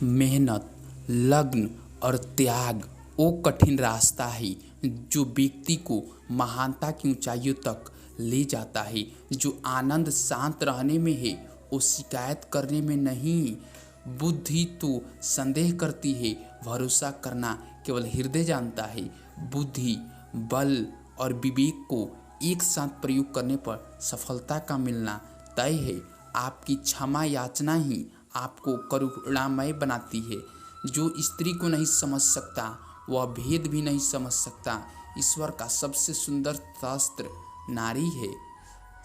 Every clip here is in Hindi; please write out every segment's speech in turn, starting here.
मेहनत, लगन और त्याग वो कठिन रास्ता है जो व्यक्ति को महानता की ऊंचाइयों तक ले जाता है। जो आनंद शांत रहने में है, वो शिकायत करने में नहीं। बुद्धि तो संदेह करती है, भरोसा करना केवल हृदय जानता है। बुद्धि, बल और विवेक को एक साथ प्रयोग करने पर सफलता का मिलना तय है। आपकी क्षमा याचना ही आपको करुणामय बनाती है। जो स्त्री को नहीं समझ सकता, वह भेद भी नहीं समझ सकता। ईश्वर का सबसे सुंदर शास्त्र नारी है।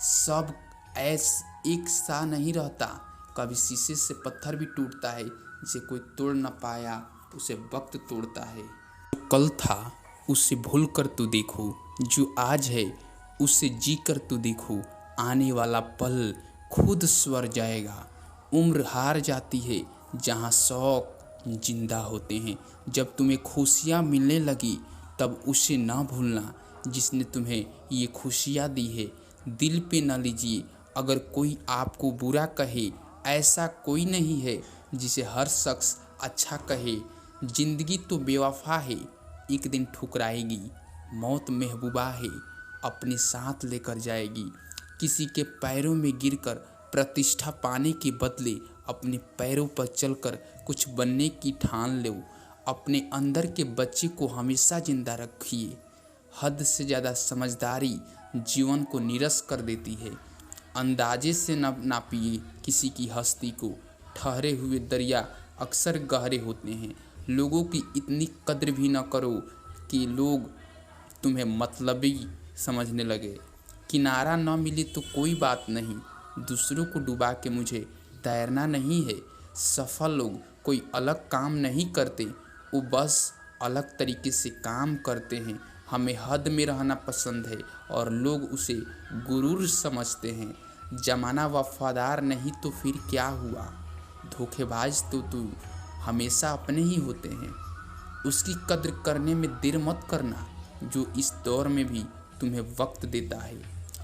सब एक सा नहीं रहता। कभी शीशे से पत्थर भी टूटता है, जिसे कोई तोड़ न पाया उसे वक्त तोड़ता है। जो कल था उसे भूल कर तू देखो, जो आज है उसे जी कर तू देखो। आने वाला पल खुद स्वर जाएगा। उम्र हार जाती है जहाँ शौक जिंदा होते हैं। जब तुम्हें खुशियाँ मिलने लगी तब उसे ना भूलना जिसने तुम्हें ये खुशियाँ दी है। दिल पे न लीजिए अगर कोई आपको बुरा कहे, ऐसा कोई नहीं है जिसे हर शख्स अच्छा कहे। जिंदगी तो बेवफा है, एक दिन ठुकराएगी। मौत महबूबा है, अपने साथ लेकर जाएगी। किसी के पैरों में गिरकर प्रतिष्ठा पाने के बदले अपने पैरों पर चलकर कुछ बनने की ठान लो। अपने अंदर के बच्चे को हमेशा जिंदा रखिए। हद से ज़्यादा समझदारी जीवन को नीरस कर देती है। अंदाजे से न नापिए किसी की हस्ती को। ठहरे हुए दरिया अक्सर गहरे होते हैं। लोगों की इतनी कद्र भी न करो कि लोग तुम्हें मतलबी समझने लगे। किनारा न मिले तो कोई बात नहीं, दूसरों को डुबा के मुझे तैरना नहीं है। सफल लोग कोई अलग काम नहीं करते, वो बस अलग तरीके से काम करते हैं। हमें हद में रहना पसंद है और लोग उसे गुरूर समझते हैं। जमाना वफादार नहीं तो फिर क्या हुआ। धोखेबाज तो तू हमेशा अपने ही होते हैं। उसकी कद्र करने में देर मत करना जो इस दौर में भी तुम्हें वक्त देता है।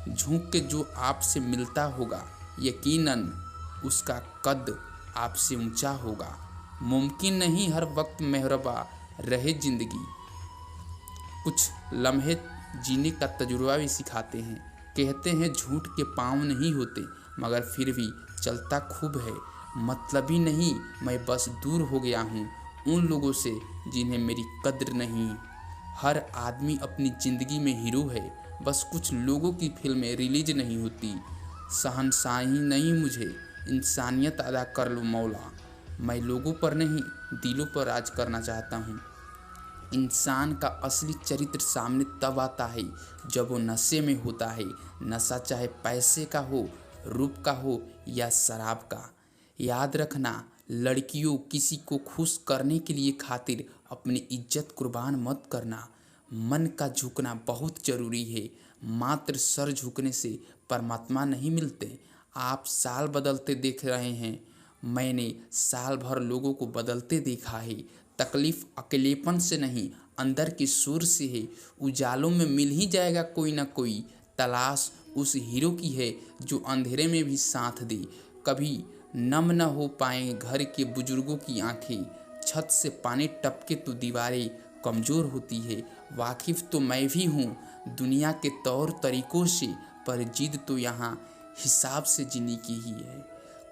झुक के जो आपसे मिलता होगा, यकीनन उसका कद आपसे ऊंचा होगा। मुमकिन नहीं हर वक्त मेहरबा रहे जिंदगी। कुछ लम्हे जीने का तजुर्बा भी सिखाते हैं। कहते हैं झूठ के पाँव नहीं होते, मगर फिर भी चलता खूब है। मतलबी नहीं, मैं बस दूर हो गया हूँ उन लोगों से जिन्हें मेरी कद्र नहीं। हर आदमी अपनी ज़िंदगी में हीरो है, बस कुछ लोगों की फिल्में रिलीज नहीं होती। शहंशाही नहीं मुझे, इंसानियत अदा कर लो मौला। मैं लोगों पर नहीं, दिलों पर राज करना चाहता हूँ। इंसान का असली चरित्र सामने तब आता है जब वो नशे में होता है। नशा चाहे पैसे का हो, रूप का हो या शराब का। याद रखना, लड़कियों, किसी को खुश करने के लिए खातिर अपनी इज्जत कुर्बान मत करना। मन का झुकना बहुत ज़रूरी है। मात्र सर झुकने से परमात्मा नहीं मिलते। आप साल बदलते देख रहे हैं, मैंने साल भर लोगों को बदलते देखा है। तकलीफ अकेलेपन से नहीं, अंदर के सुर से है। उजालों में मिल ही जाएगा कोई ना कोई। तलाश उस हीरो की है जो अंधेरे में भी साथ दे। कभी नम न हो पाए घर के बुजुर्गों की आंखें। छत से पानी टपके तो दीवारें कमज़ोर होती है। वाकिफ़ तो मैं भी हूँ दुनिया के तौर तरीक़ों से, पर जिद तो यहाँ हिसाब से जीने की ही है।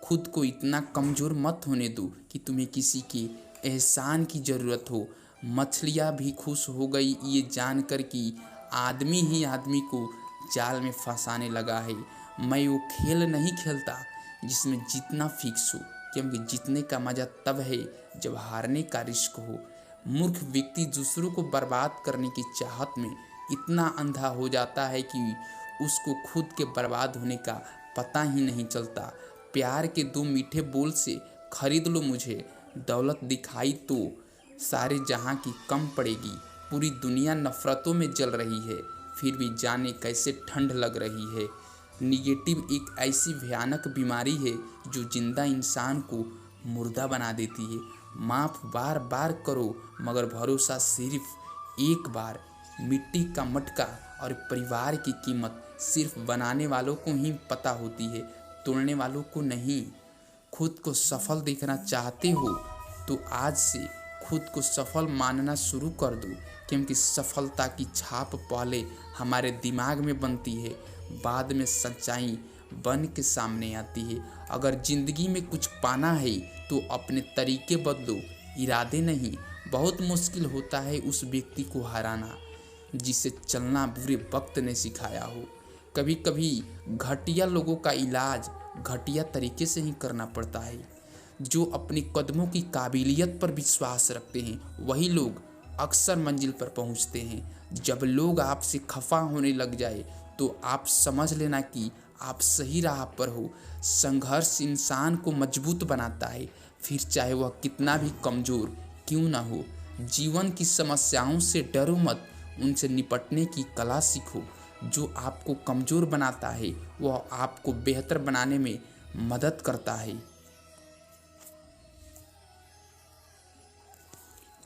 खुद को इतना कमज़ोर मत होने दो कि तुम्हें किसी के एहसान की ज़रूरत हो। मछलियाँ भी खुश हो गई ये जानकर कि आदमी ही आदमी को जाल में फंसाने लगा है। मैं वो खेल नहीं खेलता जिसमें जीतना फिक्स हो, क्योंकि जीतने का मज़ा तब है जब हारने का रिस्क हो। मूर्ख व्यक्ति दूसरों को बर्बाद करने की चाहत में इतना अंधा हो जाता है कि उसको खुद के बर्बाद होने का पता ही नहीं चलता। प्यार के दो मीठे बोल से खरीद लो मुझे। दौलत दिखाई तो सारे जहां की कम पड़ेगी। पूरी दुनिया नफ़रतों में जल रही है, फिर भी जाने कैसे ठंड लग रही है। निगेटिव एक ऐसी भयानक बीमारी है जो जिंदा इंसान को मुर्दा बना देती है। माफ़ बार बार करो, मगर भरोसा सिर्फ एक बार। मिट्टी का मटका और परिवार की कीमत सिर्फ बनाने वालों को ही पता होती है, तोड़ने वालों को नहीं। खुद को सफल देखना चाहते हो तो आज से खुद को सफल मानना शुरू कर दो, क्योंकि सफलता की छाप पहले हमारे दिमाग में बनती है, बाद में सच्चाई बन के सामने आती है। अगर ज़िंदगी में कुछ पाना है तो अपने तरीके बदलो, इरादे नहीं। बहुत मुश्किल होता है उस व्यक्ति को हराना जिसे चलना बुरे वक्त ने सिखाया हो। कभी कभी घटिया लोगों का इलाज घटिया तरीके से ही करना पड़ता है। जो अपने कदमों की काबिलियत पर विश्वास रखते हैं वही लोग अक्सर मंजिल पर पहुंचते हैं। जब लोग आपसे खफा होने लग जाए तो आप समझ लेना कि आप सही राह पर हो। संघर्ष इंसान को मजबूत बनाता है, फिर चाहे वह कितना भी कमज़ोर क्यों ना हो। जीवन की समस्याओं से डरो मत, उनसे निपटने की कला सीखो। जो आपको कमज़ोर बनाता है वह आपको बेहतर बनाने में मदद करता है।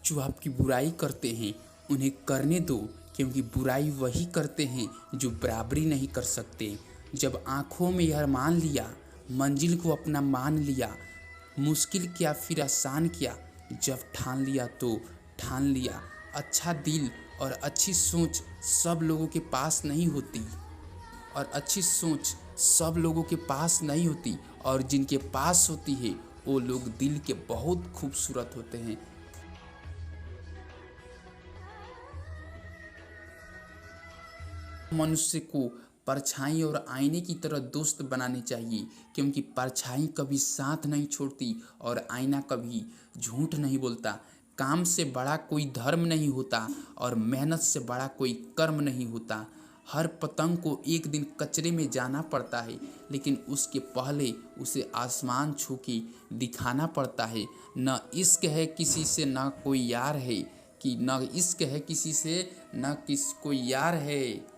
जो आपकी बुराई करते हैं उन्हें करने दो, क्योंकि बुराई वही करते हैं जो बराबरी नहीं कर सकते। जब आँखों में यह मान लिया, मंजिल को अपना मान लिया, मुश्किल किया फिर आसान किया, जब ठान लिया तो ठान लिया। अच्छा दिल और अच्छी सोच सब लोगों के पास नहीं होती, और जिनके पास होती है वो लोग दिल के बहुत खूबसूरत होते हैं। मनुष्य को परछाई और आईने की तरह दोस्त बनाने चाहिए, क्योंकि परछाई कभी साथ नहीं छोड़ती और आईना कभी झूठ नहीं बोलता। काम से बड़ा कोई धर्म नहीं होता और मेहनत से बड़ा कोई कर्म नहीं होता। हर पतंग को एक दिन कचरे में जाना पड़ता है, लेकिन उसके पहले उसे आसमान छू के दिखाना पड़ता है। न इश्क है किसी से न कोई यार है, कि न इश्क है किसी से न कोई यार है।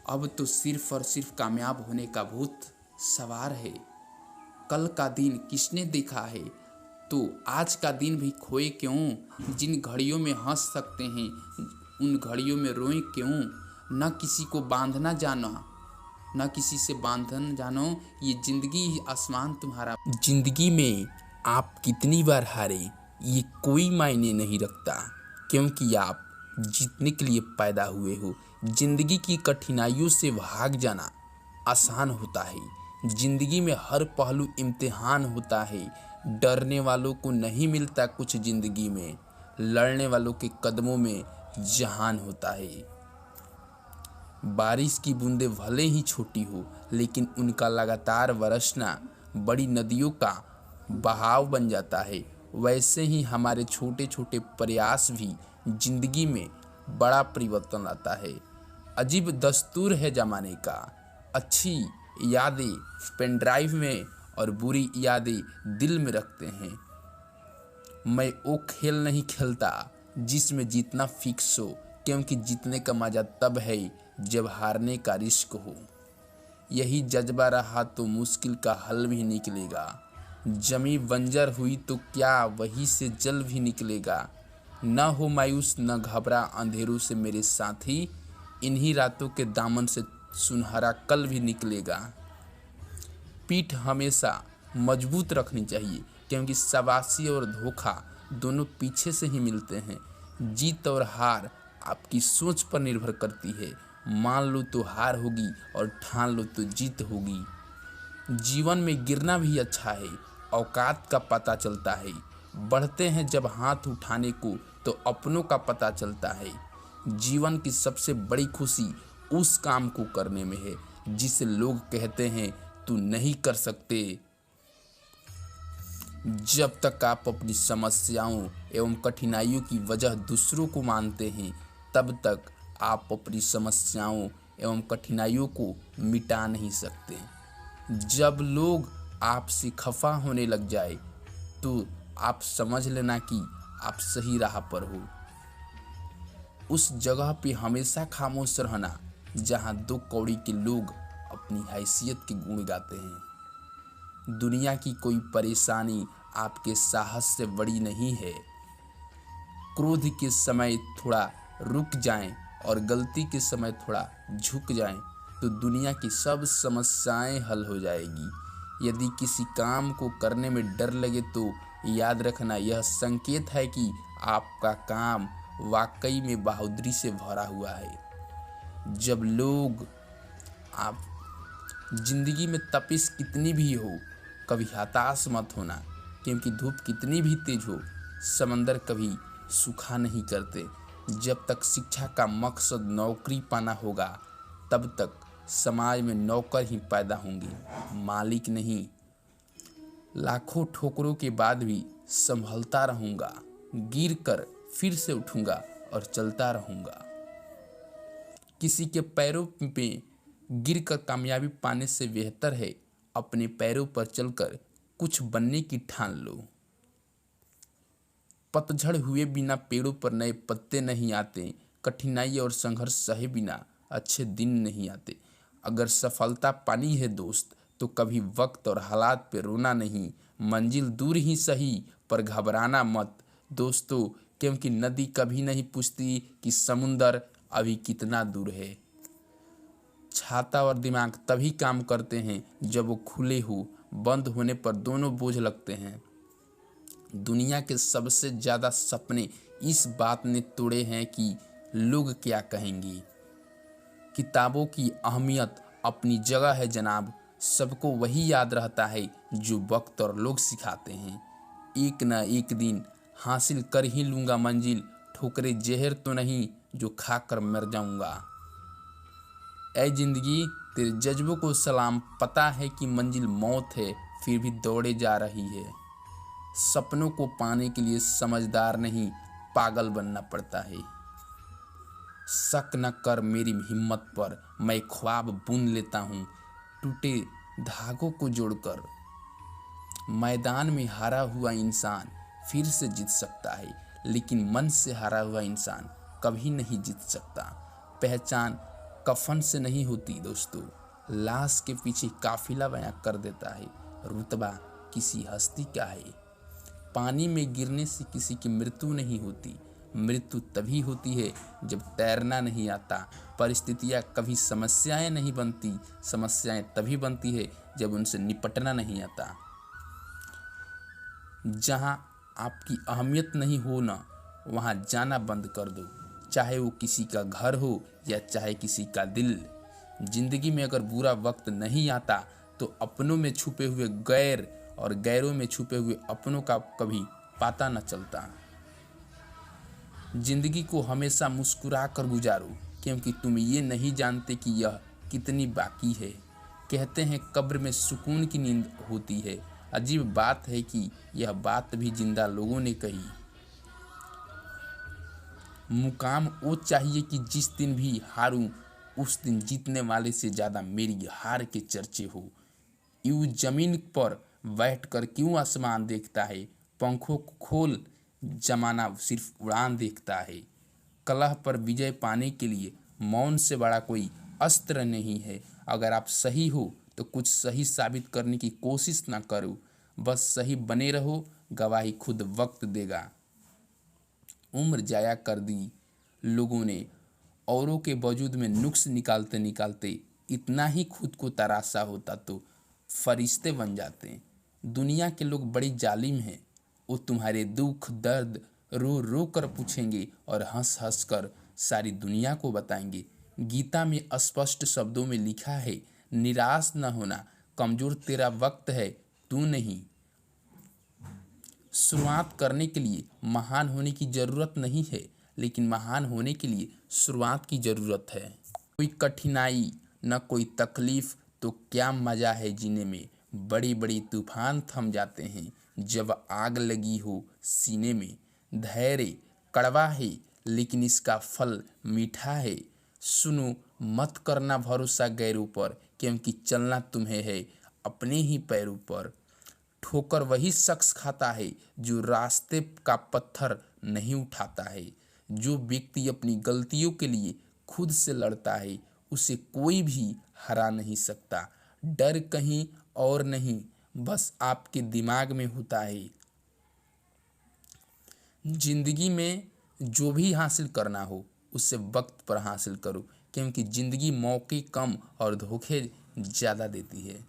अब तो सिर्फ और सिर्फ कामयाब होने का भूत सवार है। कल का दिन किसने देखा है, तो आज का दिन भी खोए क्यों। जिन घड़ियों में हंस सकते हैं उन घड़ियों में रोए क्यों। न किसी को बांधना जानो, न किसी से बांधना जानो, ये जिंदगी आसमान तुम्हारा। जिंदगी में आप कितनी बार हारे ये कोई मायने नहीं रखता, क्योंकि आप जीतने के लिए पैदा हुए हो। जिंदगी की कठिनाइयों से भाग जाना आसान होता है। जिंदगी में हर पहलू इम्तिहान होता है। डरने वालों को नहीं मिलता कुछ जिंदगी में, लड़ने वालों के कदमों में जहान होता है। बारिश की बूंदें भले ही छोटी हो, लेकिन उनका लगातार बरसना बड़ी नदियों का बहाव बन जाता है। वैसे ही हमारे छोटे छोटे प्रयास भी जिंदगी में बड़ा परिवर्तन लाता है। अजीब दस्तूर है ज़माने का, अच्छी यादें पेन ड्राइव में और बुरी यादें दिल में रखते हैं। मैं वो खेल नहीं खेलता जिसमें जीतना फिक्स हो, क्योंकि जीतने का मज़ा तब है जब हारने का रिस्क हो। यही जज्बा रहा तो मुश्किल का हल भी निकलेगा। जमी बंजर हुई तो क्या वही से जल भी निकलेगा। न हो मायूस न घबरा अंधेरों से मेरे साथी, इन्हीं रातों के दामन से सुनहरा कल भी निकलेगा। पीठ हमेशा मजबूत रखनी चाहिए, क्योंकि शाबाशी और धोखा दोनों पीछे से ही मिलते हैं। जीत और हार आपकी सोच पर निर्भर करती है। मान लो तो हार होगी और ठान लो तो जीत होगी। जीवन में गिरना भी अच्छा है, औकात का पता चलता है। बढ़ते हैं जब हाथ उठाने को तो अपनों का पता चलता है। जीवन की सबसे बड़ी खुशी उस काम को करने में है जिसे लोग कहते हैं तू नहीं कर सकते। जब तक आप अपनी समस्याओं एवं कठिनाइयों की वजह दूसरों को मानते हैं, तब तक आप अपनी समस्याओं एवं कठिनाइयों को मिटा नहीं सकते। जब लोग आपसे खफा होने लग जाए तो आप समझ लेना कि आप सही राह पर हो। उस जगह पे हमेशा खामोश रहना जहाँ दो कौड़ी के लोग अपनी हैसियत के गुण गाते हैं। दुनिया की कोई परेशानी आपके साहस से बड़ी नहीं है। क्रोध के समय थोड़ा रुक जाएं और गलती के समय थोड़ा झुक जाएं तो दुनिया की सब समस्याएं हल हो जाएगी। यदि किसी काम को करने में डर लगे तो याद रखना, यह संकेत है कि आपका काम वाकई में बहादुरी से भरा हुआ है। जब लोग आप जिंदगी में तपिश कितनी भी हो, कभी हताश मत होना, क्योंकि धूप कितनी भी तेज हो, समंदर कभी सूखा नहीं करते। जब तक शिक्षा का मकसद नौकरी पाना होगा, तब तक समाज में नौकर ही पैदा होंगे, मालिक नहीं। लाखों ठोकरों के बाद भी संभलता रहूंगा, गिर कर फिर से उठूंगा और चलता रहूंगा। किसी के पैरों पे गिरकर कामयाबी पाने से बेहतर है अपने पैरों पर चलकर कुछ बनने की ठान लो। पतझड़ हुए बिना पेड़ों पर नए पत्ते नहीं आते, कठिनाई और संघर्ष सहे बिना अच्छे दिन नहीं आते। अगर सफलता पानी है दोस्त, तो कभी वक्त और हालात पे रोना नहीं। मंजिल दूर ही सही, पर घबराना मत दोस्तों, क्योंकि नदी कभी नहीं पूछती कि समुंदर अभी कितना दूर है। छाता और दिमाग तभी काम करते हैं जब वो खुले हो, बंद होने पर दोनों बोझ लगते हैं। दुनिया के सबसे ज़्यादा सपने इस बात ने तोड़े हैं कि लोग क्या कहेंगे। किताबों की अहमियत अपनी जगह है जनाब, सबको वही याद रहता है जो वक्त और लोग सिखाते हैं। एक न एक दिन हासिल कर ही लूँगा मंजिल, ठोकरे जहर तो नहीं जो खाकर मर जाऊँगा। ऐ जिंदगी तेरे जज्बों को सलाम, पता है कि मंजिल मौत है, फिर भी दौड़े जा रही है। सपनों को पाने के लिए समझदार नहीं, पागल बनना पड़ता है। शक न कर मेरी हिम्मत पर, मैं ख्वाब बुन लेता हूँ टूटे धागों को जोड़कर। मैदान में हारा हुआ इंसान फिर से जीत सकता है, लेकिन मन से हारा हुआ इंसान कभी नहीं जीत सकता। पहचान कफन से नहीं होती दोस्तों, लाश के पीछे काफिला बयां कर देता है। रुतबा किसी हस्ती का है। पानी में गिरने से किसी की मृत्यु नहीं होती, मृत्यु तभी होती है जब तैरना नहीं आता। परिस्थितियाँ कभी समस्याएं नहीं बनती, समस्याएं तभी बनती है जब उनसे निपटना नहीं आता। जहाँ आपकी अहमियत नहीं हो ना, वहाँ जाना बंद कर दो, चाहे वो किसी का घर हो या चाहे किसी का दिल। जिंदगी में अगर बुरा वक्त नहीं आता तो अपनों में छुपे हुए गैर और गैरों में छुपे हुए अपनों का कभी पता न चलता। जिंदगी को हमेशा मुस्कुरा कर गुजारो, क्योंकि तुम ये नहीं जानते कि यह कितनी बाकी है। कहते हैं कब्र में सुकून की नींद होती है, अजीब बात है कि यह बात भी जिंदा लोगों ने कही। मुकाम वो चाहिए कि जिस दिन भी हारूं, उस दिन जीतने वाले से ज़्यादा मेरी हार के चर्चे हो। यूं जमीन पर बैठकर क्यों आसमान देखता है, पंखों को खोल जमाना सिर्फ उड़ान देखता है। कलह पर विजय पाने के लिए मौन से बड़ा कोई अस्त्र नहीं है। अगर आप सही हो तो कुछ सही साबित करने की कोशिश ना करो, बस सही बने रहो, गवाही खुद वक्त देगा। उम्र जाया कर दी लोगों ने, औरों के वजूद में नुक्स निकालते निकालते इतना ही खुद को तराशा होता तो फरिश्ते बन जाते। दुनिया के लोग बड़ी जालिम हैं, वो तुम्हारे दुख दर्द रो रो कर पूछेंगे और हंस हंस कर सारी दुनिया को बताएंगे। गीता में स्पष्ट शब्दों में लिखा है, निराश न होना, कमजोर तेरा वक्त है, तू नहीं। शुरुआत करने के लिए महान होने की ज़रूरत नहीं है, लेकिन महान होने के लिए शुरुआत की ज़रूरत है। कोई कठिनाई न कोई तकलीफ़ तो क्या मज़ा है जीने में। बड़ी बड़ी तूफान थम जाते हैं जब आग लगी हो सीने में। धैर्य कड़वा है लेकिन इसका फल मीठा है। सुनो मत करना भरोसा गैरों पर, क्योंकि चलना तुम्हें है अपने ही पैरों पर। ठोकर वही शख्स खाता है जो रास्ते का पत्थर नहीं उठाता है। जो व्यक्ति अपनी गलतियों के लिए खुद से लड़ता है, उसे कोई भी हरा नहीं सकता। डर कहीं और नहीं, बस आपके दिमाग में होता है। जिंदगी में जो भी हासिल करना हो उसे वक्त पर हासिल करो, क्योंकि ज़िंदगी मौके कम और धोखे ज़्यादा देती है।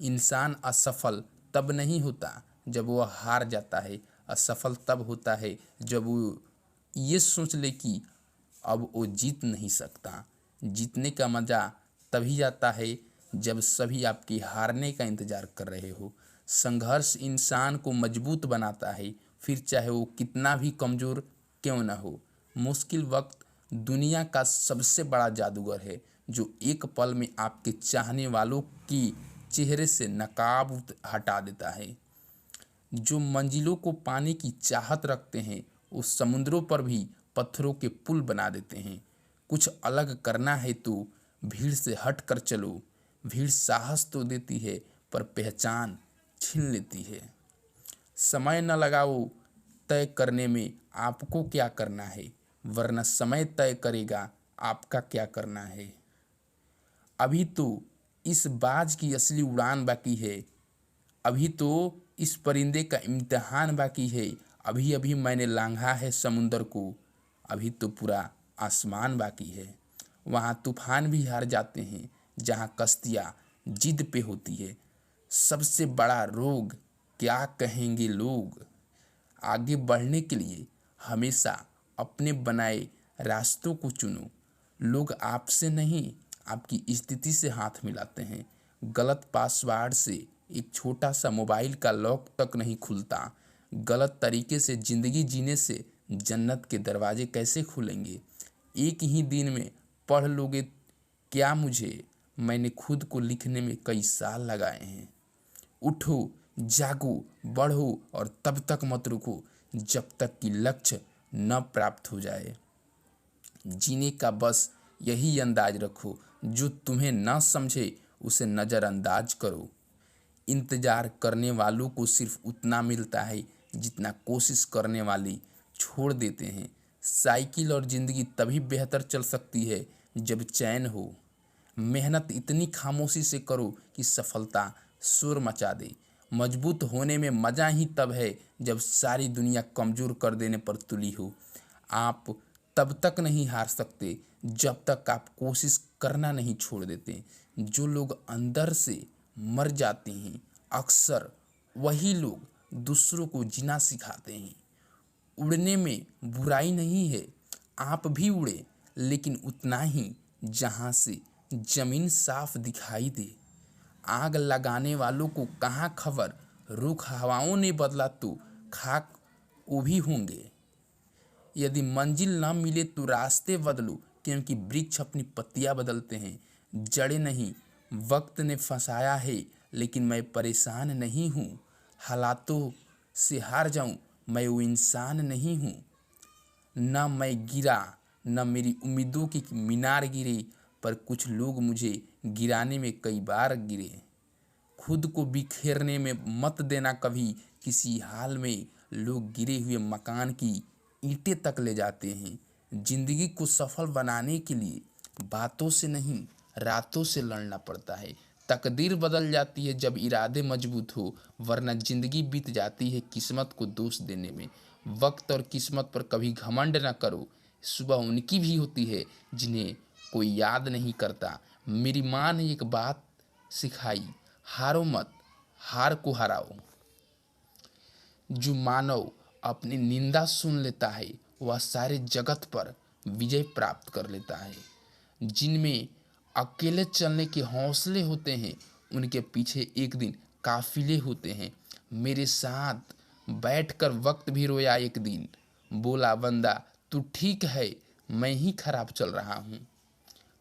इंसान असफल तब नहीं होता जब वो हार जाता है। असफल तब होता है जब वो ये सोच ले कि अब वो जीत नहीं सकता। जीतने का मज़ा तभी आता है जब सभी आपके हारने का इंतज़ार कर रहे हो। संघर्ष इंसान को मजबूत बनाता है, फिर चाहे वो कितना भी कमज़ोर क्यों न हो। मुश्किल वक्त दुनिया का सबसे बड़ा जादूगर है, जो एक पल में आपके चाहने वालों की चेहरे से नकाब हटा देता है। जो मंजिलों को पाने की चाहत रखते हैं, वो समुद्रों पर भी पत्थरों के पुल बना देते हैं। कुछ अलग करना है तो भीड़ से हट कर चलो। भीड़ साहस तो देती है, पर पहचान छीन लेती है। समय न लगाओ तय करने में आपको क्या करना है, वरना समय तय करेगा आपका क्या करना है। अभी तो इस बाज की असली उड़ान बाकी है। अभी तो इस परिंदे का इम्तिहान बाकी है। अभी अभी मैंने लांघा है समुंदर को। अभी तो पूरा आसमान बाकी है। वहाँ तूफान भी हार जाते हैं, जहाँ कश्तियाँ जिद पे होती है। सबसे बड़ा रोग क्या कहेंगे लोग। आगे बढ़ने के लिए हमेशा अपने बनाए रास्तों को चुनो। लोग आपसे नहीं, आपकी स्थिति से हाथ मिलाते हैं। गलत पासवर्ड से एक छोटा सा मोबाइल का लॉक तक नहीं खुलता। गलत तरीके से ज़िंदगी जीने से जन्नत के दरवाजे कैसे खुलेंगे। एक ही दिन में पढ़ लोगे क्या मुझे, मैंने खुद को लिखने में कई साल लगाए हैं। उठो, जागो, बढ़ो और तब तक मत रुको जब तक कि लक्ष्य न प्राप्त हो जाए। जीने का बस यही अंदाज रखो, जो तुम्हें न समझे उसे नज़रअंदाज करो। इंतज़ार करने वालों को सिर्फ उतना मिलता है जितना कोशिश करने वाले छोड़ देते हैं। साइकिल और ज़िंदगी तभी बेहतर चल सकती है जब चैन हो। मेहनत इतनी खामोशी से करो कि सफलता शोर मचा दे। मजबूत होने में मज़ा ही तब है जब सारी दुनिया कमज़ोर कर देने पर तुली हो। आप तब तक नहीं हार सकते जब तक आप कोशिश करना नहीं छोड़ देते। जो लोग अंदर से मर जाते हैं, अक्सर वही लोग दूसरों को जीना सिखाते हैं। उड़ने में बुराई नहीं है, आप भी उड़े, लेकिन उतना ही जहाँ से जमीन साफ दिखाई दे। आग लगाने वालों को कहाँ खबर, रुख हवाओं ने बदला तो खाक वो भी होंगे। यदि मंजिल न मिले तो रास्ते बदलो, क्योंकि वृक्ष अपनी पत्तियां बदलते हैं, जड़ें नहीं। वक्त ने फंसाया है, लेकिन मैं परेशान नहीं हूँ। हालातों से हार जाऊँ, मैं वो इंसान नहीं हूँ। न मैं गिरा, न मेरी उम्मीदों की मीनार गिरे, पर कुछ लोग मुझे गिराने में कई बार गिरे। खुद को बिखेरने में मत देना कभी किसी हाल में। लोग गिरे हुए मकान की ईंटें तक ले जाते हैं। जिंदगी को सफल बनाने के लिए बातों से नहीं, रातों से लड़ना पड़ता है। तकदीर बदल जाती है जब इरादे मजबूत हो, वरना जिंदगी बीत जाती है किस्मत को दोष देने में। वक्त और किस्मत पर कभी घमंड न करो। सुबह उनकी भी होती है जिन्हें कोई याद नहीं करता। मेरी माँ ने एक बात सिखाई, हारो मत, हार को हराओ। जो मानव अपनी निंदा सुन लेता है, वह सारे जगत पर विजय प्राप्त कर लेता है। जिनमें अकेले चलने के हौसले होते हैं, उनके पीछे एक दिन काफिले होते हैं। मेरे साथ बैठकर वक्त भी रोया एक दिन, बोला बंदा तू ठीक है, मैं ही खराब चल रहा हूँ।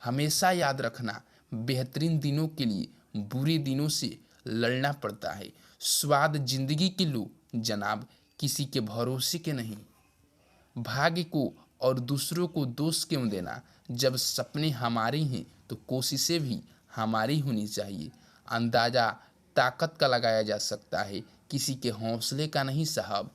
हमेशा याद रखना, बेहतरीन दिनों के लिए बुरे दिनों से लड़ना पड़ता है। स्वाद जिंदगी के लो जनाब, किसी के भरोसे के नहीं। भाग्य को और दूसरों को दोष क्यों देना। जब सपने हमारे हैं तो कोशिशें भी हमारी होनी चाहिए। अंदाज़ा ताकत का लगाया जा सकता है, किसी के हौसले का नहीं साहब।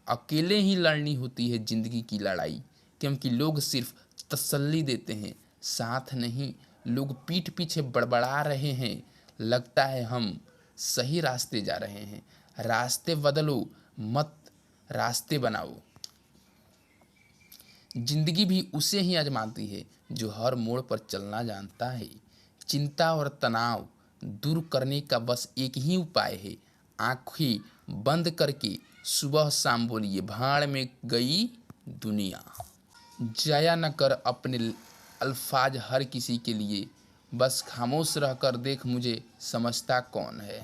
अकेले ही लड़नी होती है ज़िंदगी की लड़ाई, क्योंकि लोग सिर्फ तसल्ली देते हैं, साथ नहीं। लोग पीठ पीछे बड़बड़ा रहे हैं, लगता है हम सही रास्ते जा रहे हैं। रास्ते बदलो मत, रास्ते बनाओ। जिंदगी भी उसे ही आजमाती है जो हर मोड़ पर चलना जानता है। चिंता और तनाव दूर करने का बस एक ही उपाय है, आंखें बंद करके सुबह शाम बोलिए भाड़ में गई दुनिया। जाया न कर अपने अल्फाज हर किसी के लिए, बस खामोश रहकर देख मुझे समझता कौन है।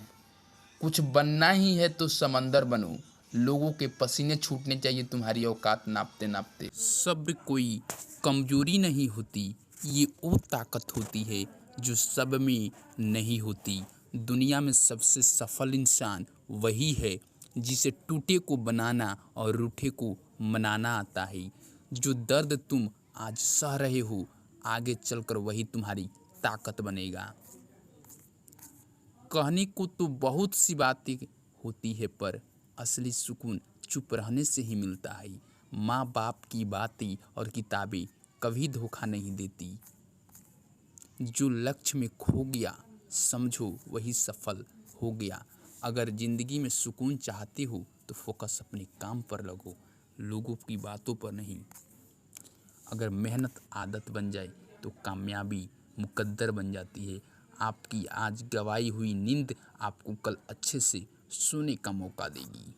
कुछ बनना ही है तो समंदर बनो, लोगों के पसीने छूटने चाहिए तुम्हारी औकात नापते नापते। सब्र कोई कमजोरी नहीं होती, ये वो ताकत होती है जो सब में नहीं होती। दुनिया में सबसे सफल इंसान वही है जिसे टूटे को बनाना और रूठे को मनाना आता है। जो दर्द तुम आज सह रहे हो, आगे चलकर वही तुम्हारी ताकत बनेगा। कहने को तो बहुत सी बातें होती है, पर असली सुकून चुप रहने से ही मिलता है। माँ बाप की बातें और किताबें कभी धोखा नहीं देती। जो लक्ष्य में खो गया समझो वही सफल हो गया। अगर जिंदगी में सुकून चाहते हो तो फोकस अपने काम पर लगो, लोगों की बातों पर नहीं। अगर मेहनत आदत बन जाए तो कामयाबी मुकद्दर बन जाती है। आपकी आज गवाई हुई नींद आपको कल अच्छे से सोने का मौका देगी।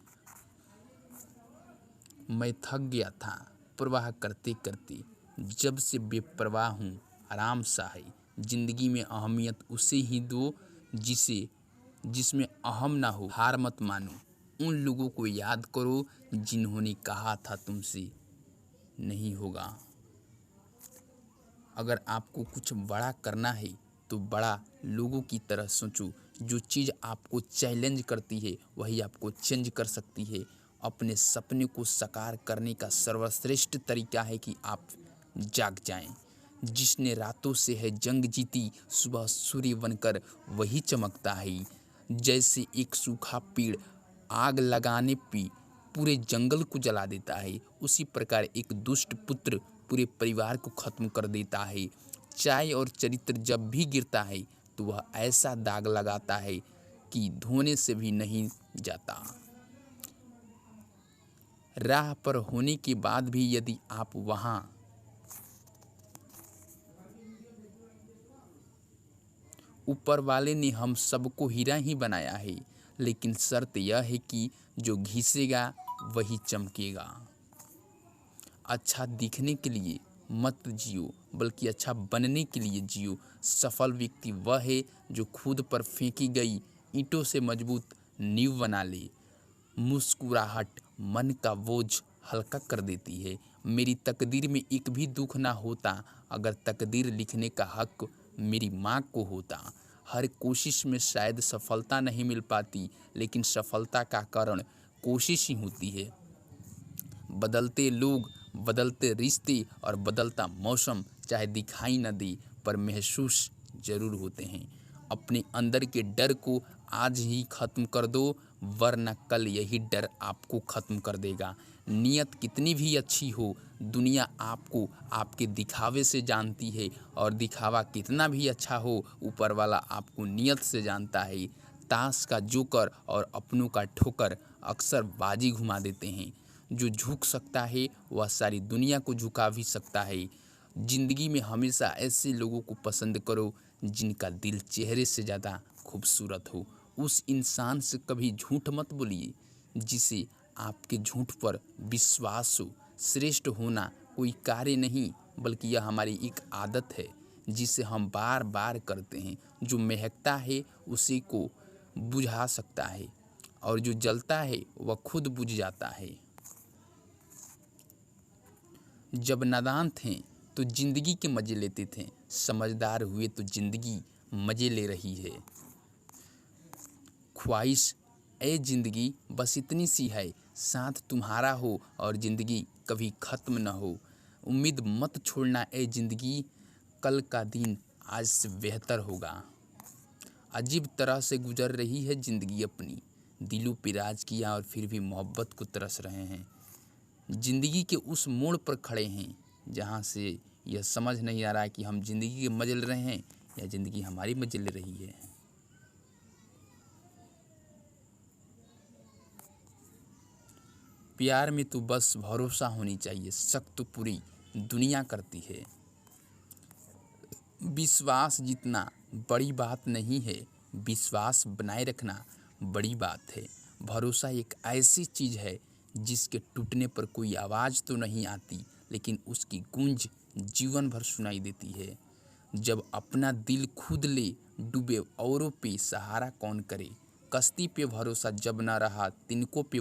मैं थक गया था परवाह करते करते, जब से बेपरवाह हूँ आराम सा है। जिंदगी में अहमियत उसे ही दो जिसमें अहम ना हो। हार मत मानो, उन लोगों को याद करो जिन्होंने कहा था तुमसे नहीं होगा। अगर आपको कुछ बड़ा करना है तो बड़ा लोगों की तरह सोचो। जो चीज़ आपको चैलेंज करती है वही आपको चेंज कर सकती है। अपने सपने को साकार करने का सर्वश्रेष्ठ तरीका है कि आप जाग जाएं। जिसने रातों से है जंग जीती, सुबह सूर्य बनकर वही चमकता है। जैसे एक सूखा पेड़ आग लगाने पे पूरे जंगल को जला देता है, उसी प्रकार एक दुष्ट पुत्र पूरे परिवार को खत्म कर देता है। चाय और चरित्र जब भी गिरता है तो वह ऐसा दाग लगाता है कि धोने से भी नहीं जाता। राह पर होने के बाद भी यदि आप वहां ऊपर वाले ने हम सबको हीरा ही बनाया है, लेकिन शर्त यह है कि जो घिसेगा वही चमकेगा। अच्छा दिखने के लिए मत जियो, बल्कि अच्छा बनने के लिए जियो। सफल व्यक्ति वह है जो खुद पर फेंकी गई ईंटों से मजबूत नींव बना ले। मुस्कुराहट मन का बोझ हल्का कर देती है। मेरी तकदीर में एक भी दुख ना होता अगर तकदीर लिखने का हक मेरी माँ को होता। हर कोशिश में शायद सफलता नहीं मिल पाती, लेकिन सफलता का कारण कोशिश ही होती है। बदलते लोग, बदलते रिश्ते और बदलता मौसम चाहे दिखाई न दे पर महसूस जरूर होते हैं। अपने अंदर के डर को आज ही खत्म कर दो, वरना कल यही डर आपको खत्म कर देगा। नियत कितनी भी अच्छी हो, दुनिया आपको आपके दिखावे से जानती है, और दिखावा कितना भी अच्छा हो, ऊपर वाला आपको नियत से जानता है। ताश का जोकर और अपनों का ठोकर अक्सर बाजी घुमा देते हैं। जो झुक सकता है वह सारी दुनिया को झुका भी सकता है। जिंदगी में हमेशा ऐसे लोगों को पसंद करो जिनका दिल चेहरे से ज़्यादा खूबसूरत हो। उस इंसान से कभी झूठ मत बोलिए जिसे आपके झूठ पर विश्वास हो। श्रेष्ठ होना कोई कार्य नहीं, बल्कि यह हमारी एक आदत है जिसे हम बार बार करते हैं। जो महकता है उसी को बुझा सकता है, और जो जलता है वह खुद बुझ जाता है। जब नादान थे तो जिंदगी के मजे लेते थे, समझदार हुए तो जिंदगी मजे ले रही है। ख्वाहिश ए जिंदगी बस इतनी सी है, साथ तुम्हारा हो और जिंदगी कभी ख़त्म न हो। उम्मीद मत छोड़ना ए जिंदगी, कल का दिन आज से बेहतर होगा। अजीब तरह से गुजर रही है जिंदगी अपनी, दिलों पे राज किया और फिर भी मोहब्बत को तरस रहे हैं। जिंदगी के उस मोड़ पर खड़े हैं जहां से यह समझ नहीं आ रहा कि हम जिंदगी के मजे ले रहे हैं या जिंदगी हमारी मजे ले रही है। प्यार में तो बस भरोसा होनी चाहिए, शक तो पूरी दुनिया करती है। विश्वास जीतना बड़ी बात नहीं है, विश्वास बनाए रखना बड़ी बात है। भरोसा एक ऐसी चीज़ है जिसके टूटने पर कोई आवाज़ तो नहीं आती, लेकिन उसकी गूंज जीवन भर सुनाई देती है। जब अपना दिल खुद ले डूबे औरों पे सहारा कौन करे, कश्ती पे भरोसा जब ना रहा तिनकों पे